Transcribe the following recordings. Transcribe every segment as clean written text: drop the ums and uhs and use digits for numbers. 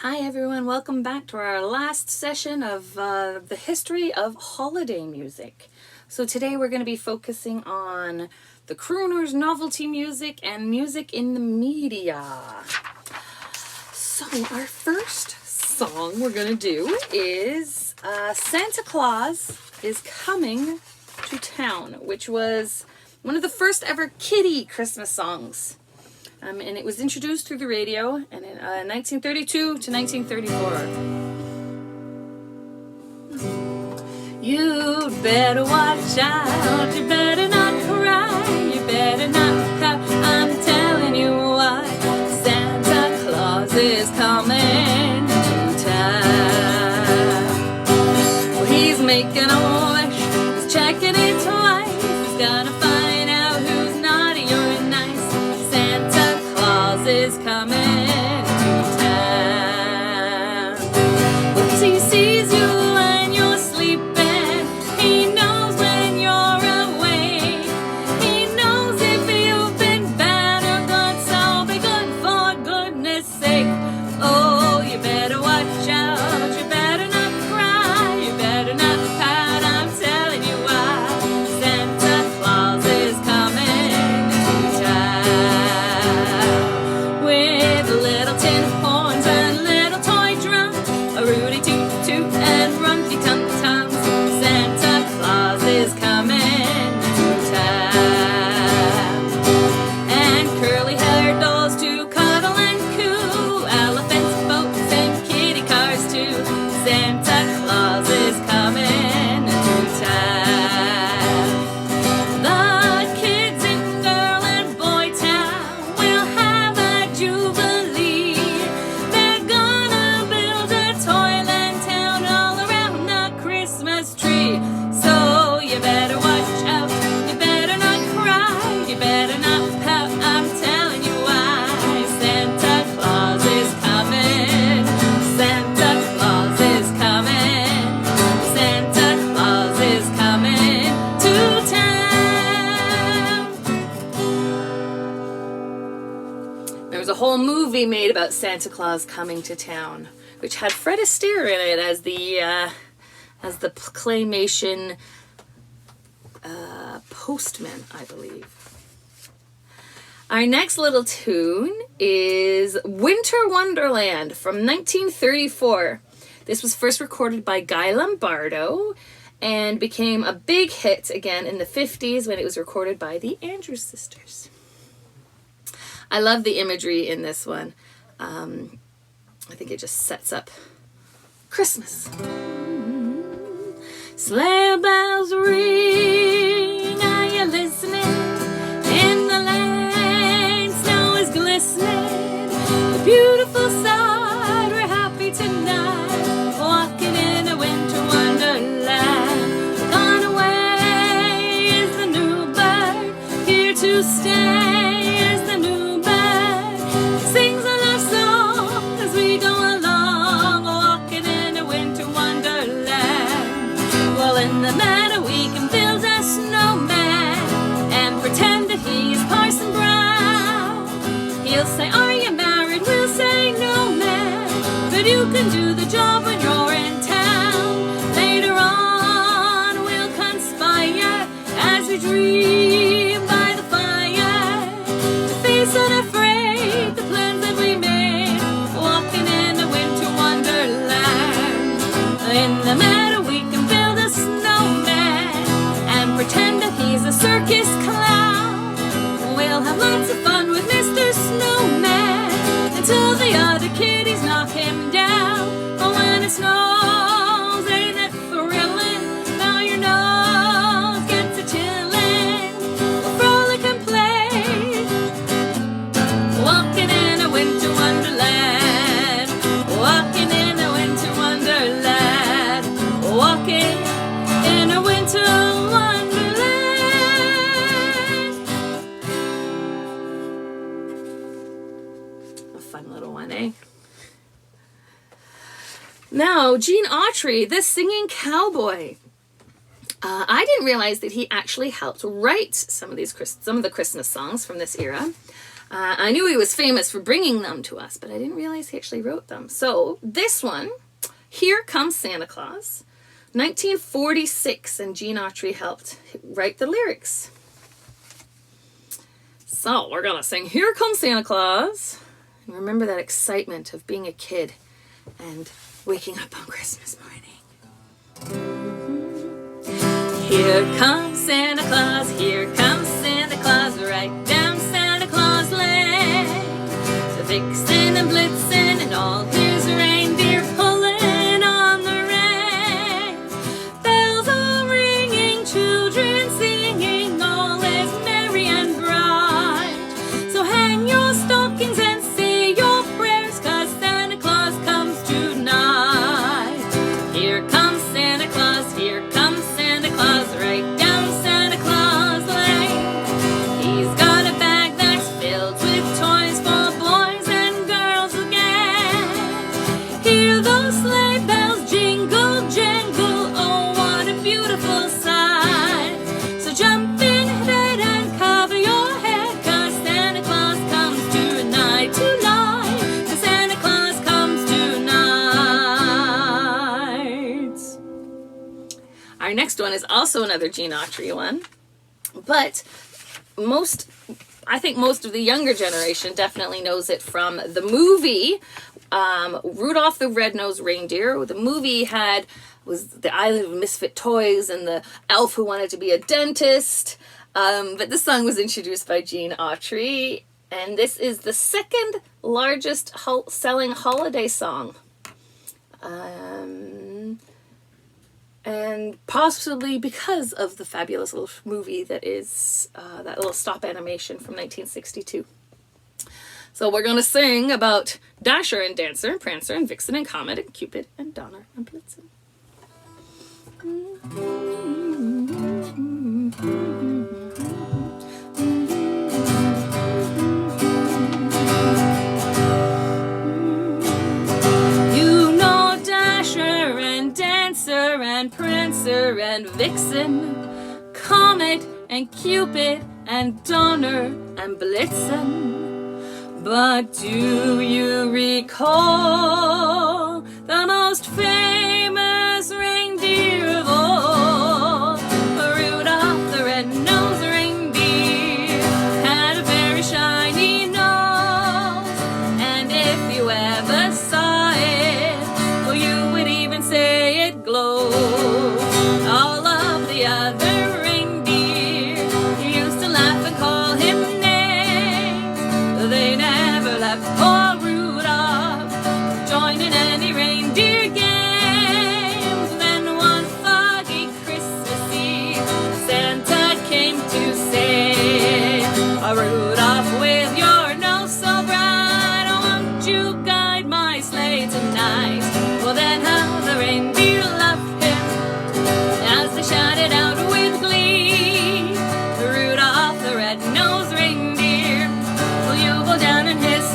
Hi everyone, welcome back to our last session of the history of holiday music. So today we're going to be focusing on the crooners, novelty music, and music in the media. So our first song we're going to do is Santa Claus is Coming to Town, which was one of the first ever kiddie Christmas songs. And it was introduced through the radio in 1932 to 1934. You'd better watch out, you better not cry, you better not pout, I'm telling you why. Santa Claus is coming to town. Well, he's making a wish, he's checking it twice, he's gonna find out who's naughty or nice. Santa Claus is coming to town. Once he sees you when you're sleeping, he knows when you're awake. He knows if you've been bad or good, so be good for goodness sake. Oh, you better watch out, you better not cry, you better not pout, I'm telling you why. Santa Claus is coming to town. With little tin horns and little toy drums, a Rudy toot toot and Rumpty tum tums, Santa Claus is coming to town. And curly-haired dolls to cuddle and coo, elephants, boats, and kitty cars too. Santa Claus is coming to town. The kids in girl and boy town will have a jubilee. They're gonna build a toyland town all around the Christmas tree. So you better watch out, you better not cry, you better not pout, I'm telling you why. Santa Claus is coming, Santa Claus is coming, Santa Claus is coming to town. There was a whole movie made about Santa Claus coming to town, which had Fred Astaire in it as the claymation postman, I believe. Our next little tune is Winter Wonderland from 1934. This was first recorded by Guy Lombardo and became a big hit again in the 50s when it was recorded by the Andrews Sisters. I love the imagery in this one. I think it just sets up Christmas. Sleigh bells ring, are you listening? In the lane, snow is glistening. A beautiful sight, we're happy tonight, walking in a winter wonderland. Gone away is the new bird, here to stay is the new bird. Sings a love song as we go along, walking in a winter wonderland. Well, in the meadow we can build a snowman and pretend that he is Parson Brown. He'll say, are you married? We'll say, no, man, but you can do the job when you're in town. Later on we'll conspire as we dream by the fire to face unafraid the plans that we made, walking in a winter wonderland. In the meadow we can build a snowman and pretend that he's a circus clown. We'll have lots of fun with Mr. Snowman until the other kiddies knock him down. Oh, when it snows, ain't it thrilling? Now your nose gets a chillin'. We'll frolic and play, walking in a winter wonderland, walking in a winter wonderland, walking in a winter wonderland. A fun little one, eh? Now, Gene Autry, the singing cowboy. I didn't realize that he actually helped write some of the Christmas songs from this era. I knew he was famous for bringing them to us, but I didn't realize he actually wrote them. So this one, Here Comes Santa Claus, 1946, and Gene Autry helped write the lyrics. So we're going to sing Here Comes Santa Claus. And remember that excitement of being a kid and waking up on Christmas morning. Here comes Santa Claus, here comes Santa Claus, right down Santa Claus Lane. So Vixen and Blitzen and all his reindeer pulling on the rein. Bells are ringing, children singing, all is merry and bright. So hang your stockings and say your prayers, 'cause Santa Claus comes tonight. Here comes Santa Claus, here comes Santa Claus, right down Santa Claus Lane. He's got a bag that's filled with toys for boys and girls again. Hear those sleigh bells jingle, jangle, oh what a beautiful sight. So jump in bed and cover your head, 'cause Santa Claus comes tonight, tonight, 'cause Santa Claus comes tonight. Our next one is also another Gene Autry one, but I think most of the younger generation definitely knows it from the movie Rudolph the Red-Nosed Reindeer. The movie was the Island of Misfit Toys and the elf who wanted to be a dentist, but this song was introduced by Gene Autry, and this is the second largest selling holiday song. And possibly because of the fabulous little movie that is that little stop animation from 1962. So we're going to sing about Dasher and Dancer and Prancer and Vixen and Comet and Cupid and Donner and Blitzen. And Prancer and Vixen, Comet and Cupid and Donner and Blitzen. But do you recall the most famous reindeer of all? Rudolph the Red-Nosed Reindeer had a very shiny nose, and if you ever saw it, well, you would even say it glowed. All of the other reindeer used to laugh and call him names. They never let poor Rudolph join in any reindeer games. Then one foggy Christmas Eve, Santa came to say, Rudolph, with your nose so bright, won't you guide my sleigh tonight? Well, then how the reindeer loved him as they shouted out with glee, Rudolph the Red-Nosed Reindeer, will you go down in history?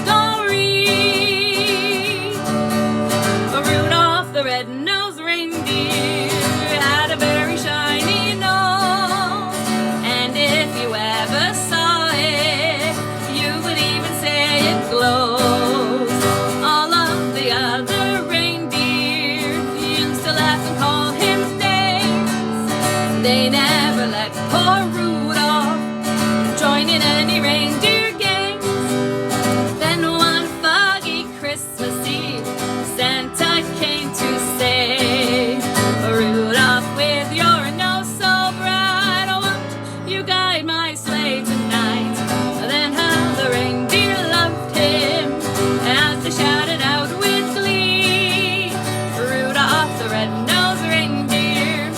Rudolph the Red-Nosed Reindeer had a very shiny nose, and if you ever saw it, you would even say it glows. All of the other reindeer used to laugh and call him names. They never let poor Rudolph join in any reindeer games. Then one foggy Christmas Eve, Santa came to say, Rudolph, with your nose so bright, won't you guide my sleigh tonight? Then how the reindeer loved him as they shouted out with glee, Rudolph the Red-Nosed Reindeer,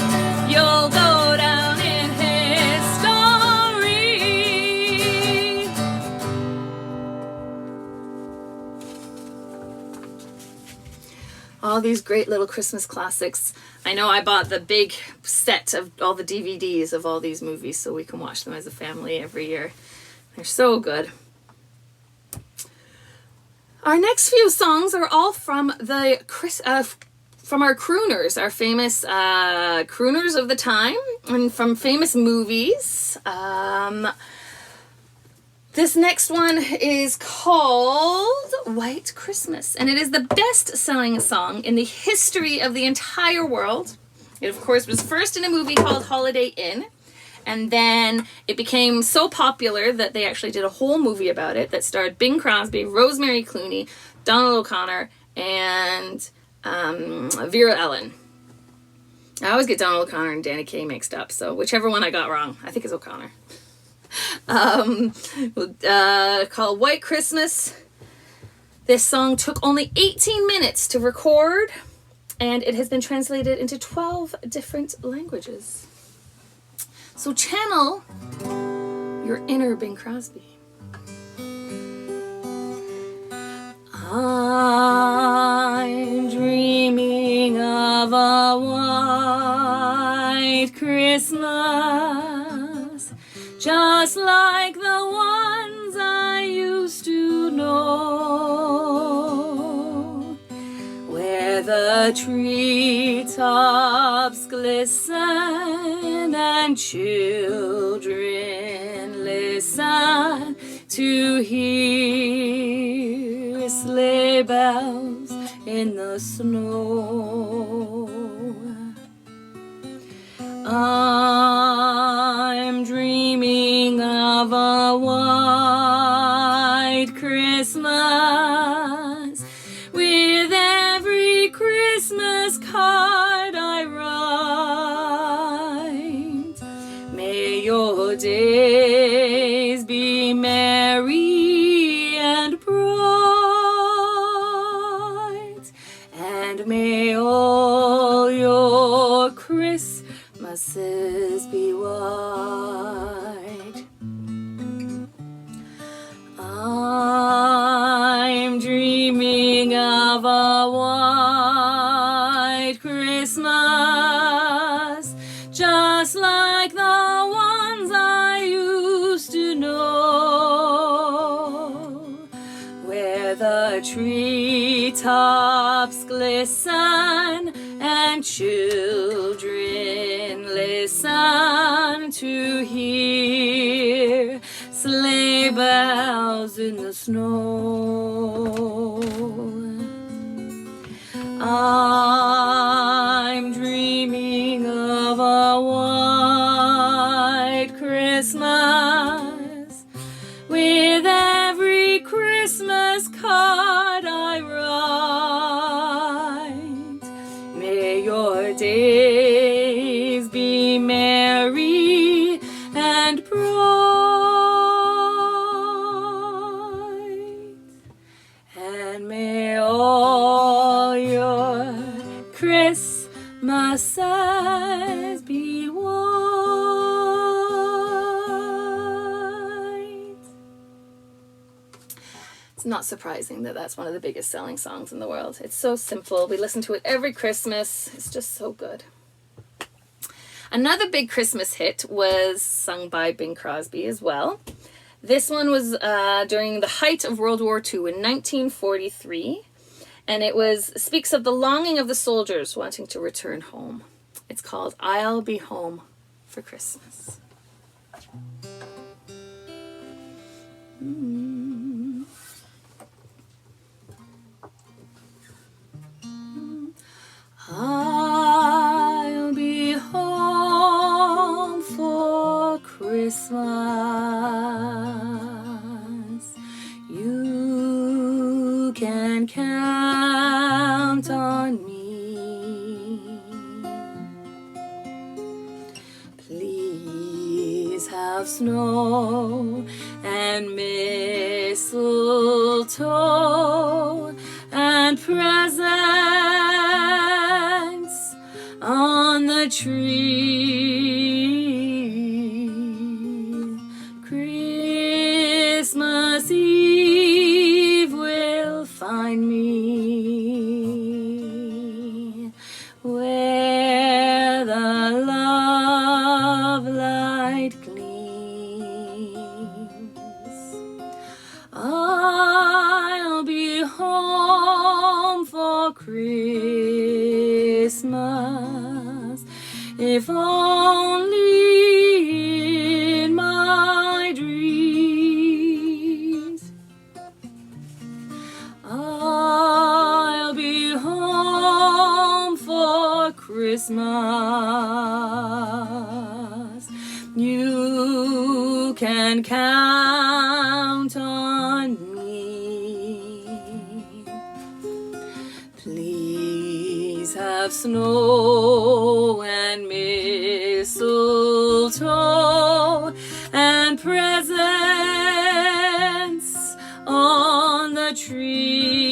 you'll go down in history. All these great little Christmas classics. I know I bought the big set of all the DVDs of all these movies so we can watch them as a family every year. They're so good. Our next few songs are all from from our crooners, our famous crooners of the time, and from famous movies. This next one is called White Christmas, and it is the best-selling song in the history of the entire world. It, of course, was first in a movie called Holiday Inn, and then it became so popular that they actually did a whole movie about it that starred Bing Crosby, Rosemary Clooney, Donald O'Connor, and Vera Ellen. I always get Donald O'Connor and Danny Kaye mixed up, so whichever one I got wrong, I think it's O'Connor. Called White Christmas. This song took only 18 minutes to record, and it has been translated into 12 different languages. So channel your inner Bing Crosby. I'm dreaming of a white Christmas, just like the ones I used to know, where the treetops glisten and children listen to hear sleigh bells in the snow. I'm dreaming of a white Christmas, with every Christmas card I write. May your days be merry and bright, and may all your Christmases be white. I'm dreaming of a white Christmas, just like the ones I used to know, where the treetops glisten and children listen to hear sleigh bells in the snow. I'm dreaming of a white Christmas, with every Christmas card I write. May your days be merry and bright, and may all your Christmases be white. It's not surprising that that's one of the biggest selling songs in the world. It's so simple. We listen to it every Christmas. It's just so good. Another big Christmas hit was sung by Bing Crosby as well. This one was during the height of World War II in 1943, and it speaks of the longing of the soldiers wanting to return home. It's called I'll Be Home for Christmas. I'll be home for Christmas. You can count on me. Please have snow and mistletoe and presents on the tree. Christmas Eve will find me where the love light gleams. I'll be home for Christmas, if only in my dreams. Christmas. You can count on me. Please have snow and mistletoe and presents on the tree.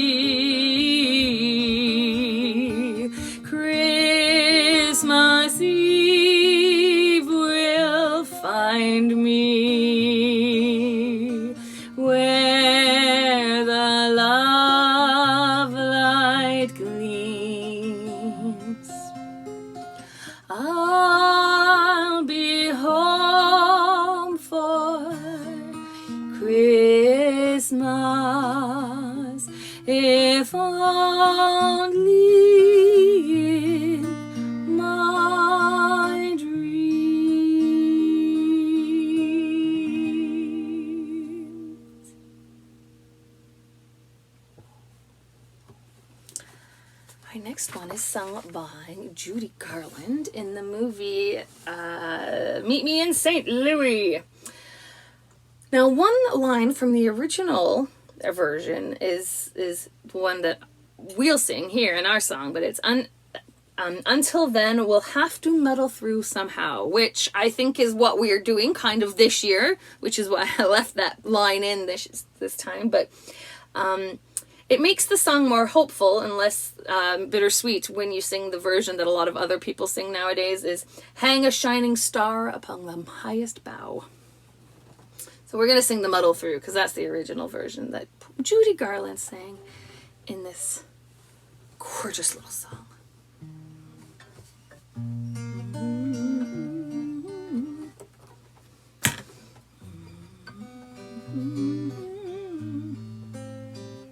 Christmas Eve will find me where the love light gleams. I'll be home for Christmas, if only in my dreams. Our next one is sung by Judy Garland in the movie Meet Me in St. Louis. Now, one line from the original version is one that we'll sing here in our song, but it's until then we'll have to muddle through somehow, which I think is what we are doing kind of this year, which is why I left that line in this time. But it makes the song more hopeful and less bittersweet when you sing the version that a lot of other people sing nowadays, is hang a shining star upon the highest bough. So we're going to sing the muddle through because that's the original version that Judy Garland sang in this gorgeous little song.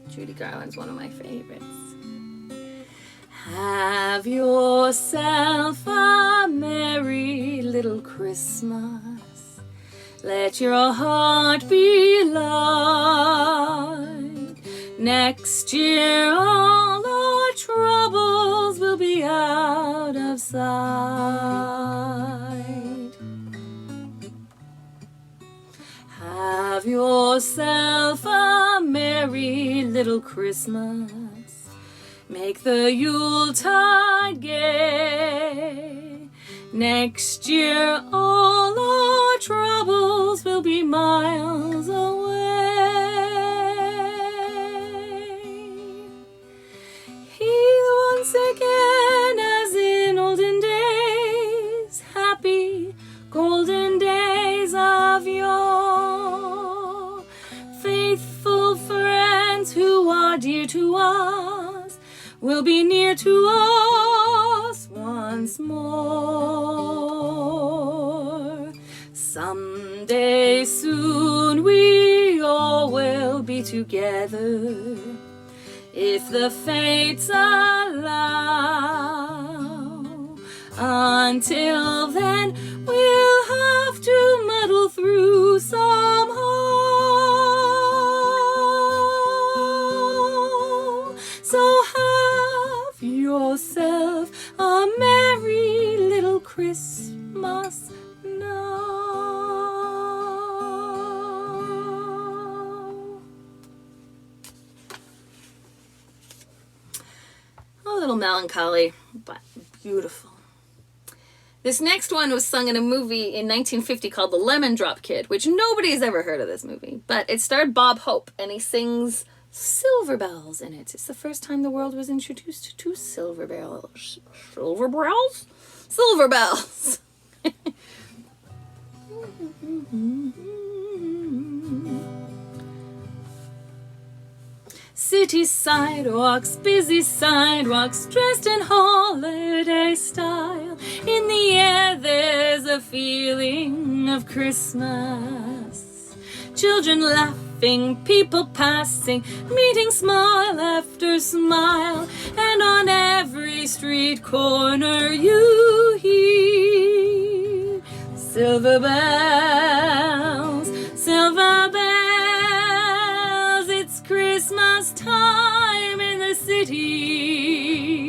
Judy Garland's one of my favorites. Have yourself a merry little Christmas. Let your heart be light. Next year all our troubles will be out of sight. Have yourself a merry little Christmas. Make the Yuletide gay. Next year all our troubles will be miles away. Heal once again as in olden days, happy golden days of yore. Faithful friends who are dear to us will be near to us once more. Someday soon we all will be together, if the fates allow. Until then we'll have to muddle through somehow. So have yourself a merry little Christmas now. A little melancholy, but beautiful. This next one was sung in a movie in 1950 called The Lemon Drop Kid, which nobody's ever heard of this movie, but it starred Bob Hope, and he sings Silver Bells in it. It's the first time the world was introduced to silver bells. Silver bells? Silver bells! City sidewalks, busy sidewalks, dressed in holiday style. In the air there's a feeling of Christmas. Children laughing, people passing, meeting smile after smile. And on every street corner you hear silver bells, silver bells. It's Christmas time in the city.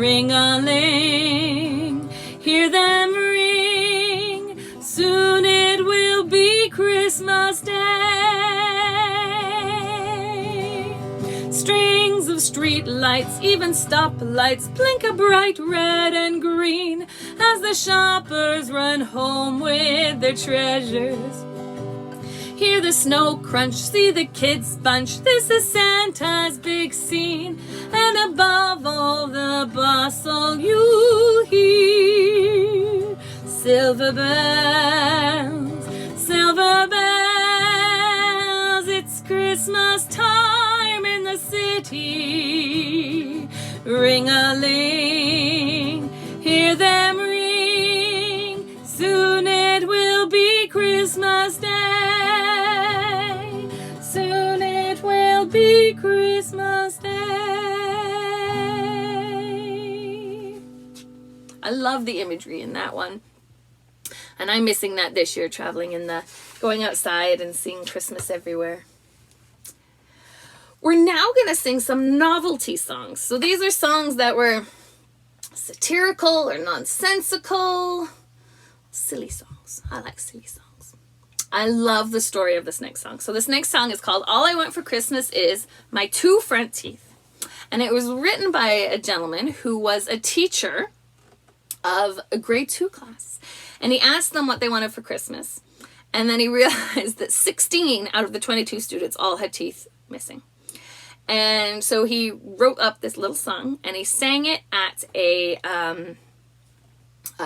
ring-a-ling, hear them ring, soon it will be Christmas Day. Strings of street lights, even stoplights, blink a bright red and green as the shoppers run home with their treasures. Hear the snow crunch, see the kids bunch, this is Santa's big scene, and above all the bustle you'll hear silver bells, it's Christmas time in the city, ring-a-ling, hear them ring, soon it will be Christmas Day, soon it will be Christmas Day. I love the imagery in that one, and I'm missing that this year, traveling in the, going outside and seeing Christmas everywhere. We're now going to sing some novelty songs. So these are songs that were satirical or nonsensical, silly songs. I like silly songs. I love the story of this next song. So this next song is called All I Want for Christmas Is My Two Front Teeth. And it was written by a gentleman who was a teacher of a grade 2 class. And he asked them what they wanted for Christmas. And then he realized that 16 out of the 22 students all had teeth missing. And so he wrote up this little song and he sang it at a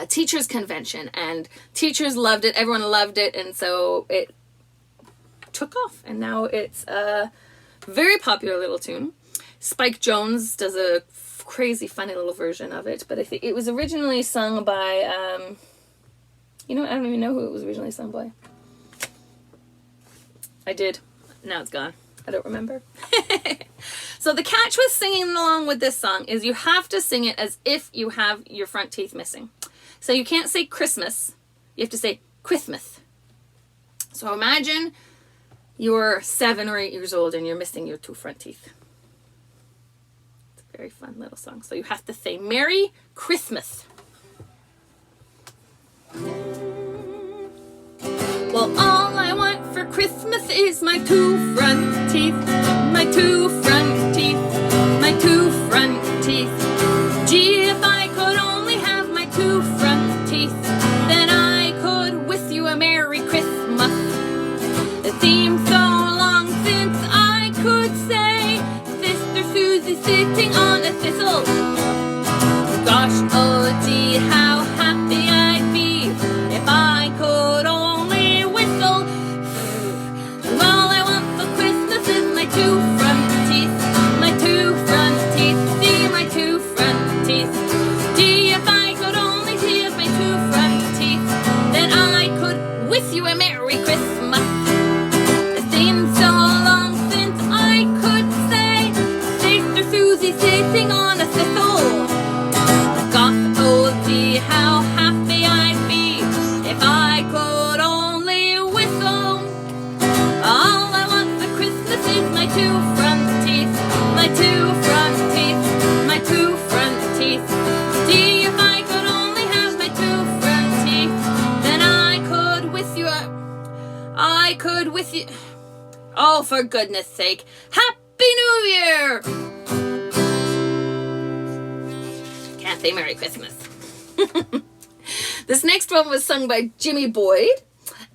teachers convention, and teachers loved it, everyone loved it, and so it took off, and now it's a very popular little tune. Spike Jones does a crazy funny little version of it, but I think it was originally sung by you know, I don't even know who it was originally sung by. I did, now it's gone, I don't remember. So the catch with singing along with this song is you have to sing it as if you have your front teeth missing. So you can't say Christmas, you have to say Christmas. So imagine you're 7 or 8 years old and you're missing your 2 front teeth. It's a very fun little song. So you have to say Merry Christmas. Well, all I want for Christmas is my 2 front teeth, my 2 front teeth, my 2 front teeth. Gee, if I could only have my 2 front teeth, then I could wish you a Merry Christmas. It seems so long since I could say Sister Susie sitting on a thistle. Gosh, oh gee, how happy I'd be if I could only whistle. All I want for Christmas is my 2 front teeth, my 2 front teeth, see my 2 front teeth. Gee, if I could only see my 2 front teeth, then I could wish you a Merry Christmas. It seems so long since I could say Sister Susie sitting on a thistle. Gosh, oh gee, how happy I'd be if I could only whistle. All I want for Christmas is my 2 front teeth, my 2 front teeth, my 2 front teeth. Gee, if I could only have my 2 front teeth, then I could wish you oh, for goodness sake, Happy New Year! Can't say Merry Christmas. This next one was sung by Jimmy Boyd.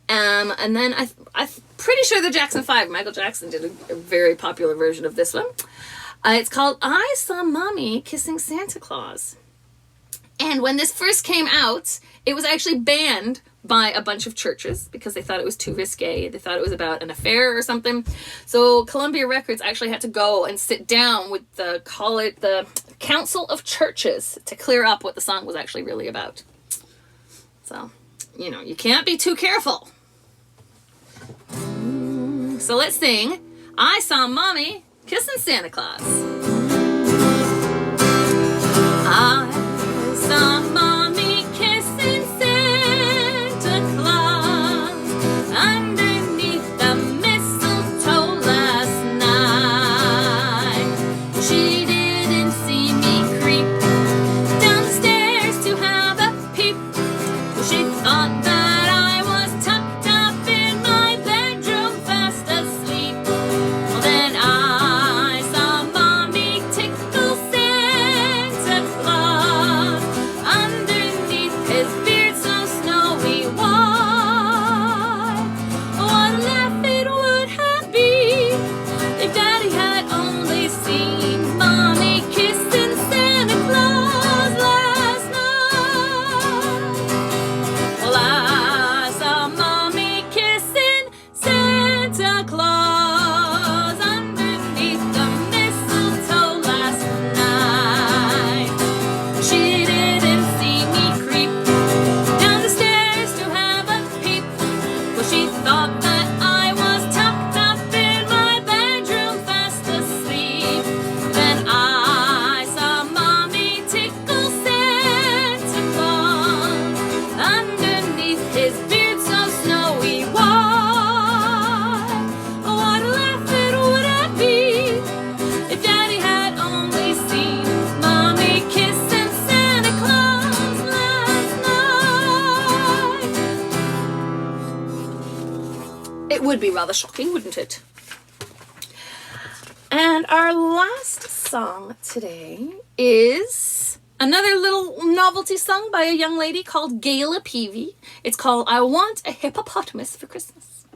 And then I'm pretty sure the Jackson 5, Michael Jackson, did a very popular version of this one. It's called I Saw Mommy Kissing Santa Claus. And when this first came out, it was actually banned by a bunch of churches because they thought it was too risque. They thought it was about an affair or something. So Columbia Records actually had to go and sit down with the Council of Churches to clear up what the song was actually really about. So, you know, you can't be too careful. So let's sing I Saw Mommy Kissing Santa Claus. I saw Mommy kissing Santa Claus underneath the mistletoe last night. She didn't see me creep Would be rather shocking, wouldn't it? And our last song today is another little novelty song by a young lady called Gayla Peavy. It's called I Want a Hippopotamus for Christmas.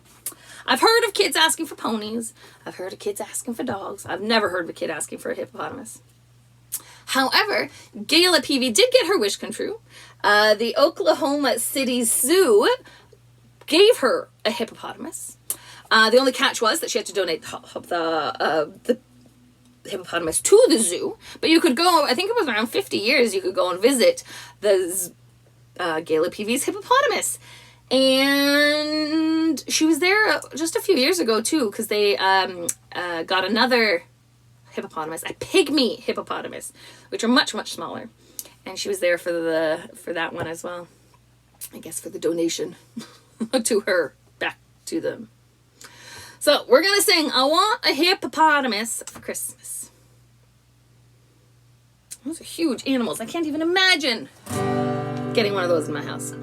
I've heard of kids asking for ponies. I've heard of kids asking for dogs. I've never heard of a kid asking for a hippopotamus. However, Gayla Peavy did get her wish come true. The Oklahoma City Zoo gave her a hippopotamus. The only catch was that she had to donate the hippopotamus to the zoo. But you could go, I think it was around 50 years, you could go and visit the Gayla Peavy's hippopotamus. And she was there just a few years ago too, because they got another hippopotamus, a pygmy hippopotamus, which are much, much smaller. And she was there for that one as well. I guess for the donation to her, back to them. So we're going to sing I Want a Hippopotamus for Christmas. Those are huge animals. I can't even imagine getting one of those in my house.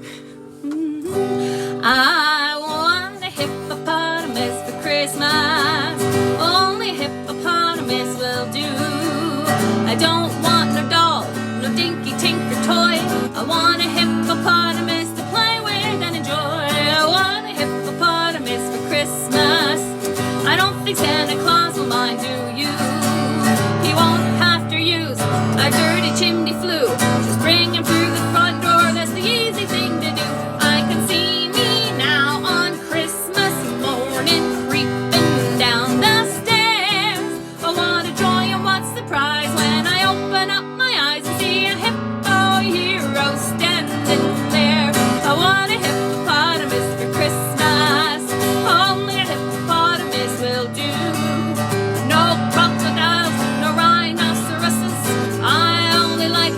I want a hippopotamus for Christmas. Only a hippopotamus will do. I don't want no doll, no dinky tinker toy. I want a hippopotamus to play with and enjoy. I want a hippopotamus for Christmas. I don't think Santa Claus will mind, do you? He won't have to use a dirty chimney flue. Just bring him through the front door, that's the easy thing to do. I can see me now on Christmas morning creeping down the stairs. Oh, what a joy and what's the prize when I open up my eyes and see a hippo hero standing there. I want a hippopotamus for Christmas. Only a hippopotamus will do. No crocodiles, no rhinoceroses. I only like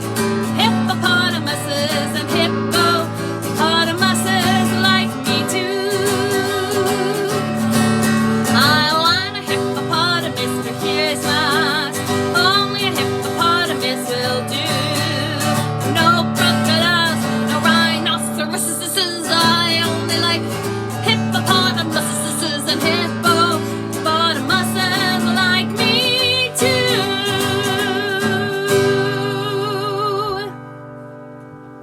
hippopotamuses, and hippopotamuses like me too. I want a hippopotamus for Christmas. Only a hippopotamus will do. No crocodiles, no rhinoceroses. I only like hippopotamuses, and hippopotamuses like me too.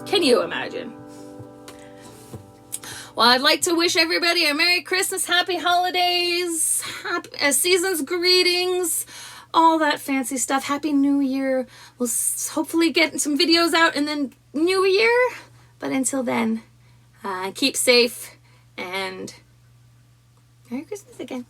Can you imagine? Well, I'd like to wish everybody a Merry Christmas, Happy Holidays, happy season's greetings, all that fancy stuff. Happy New Year. We'll hopefully get some videos out in the new year. But until then, keep safe and Merry Christmas again.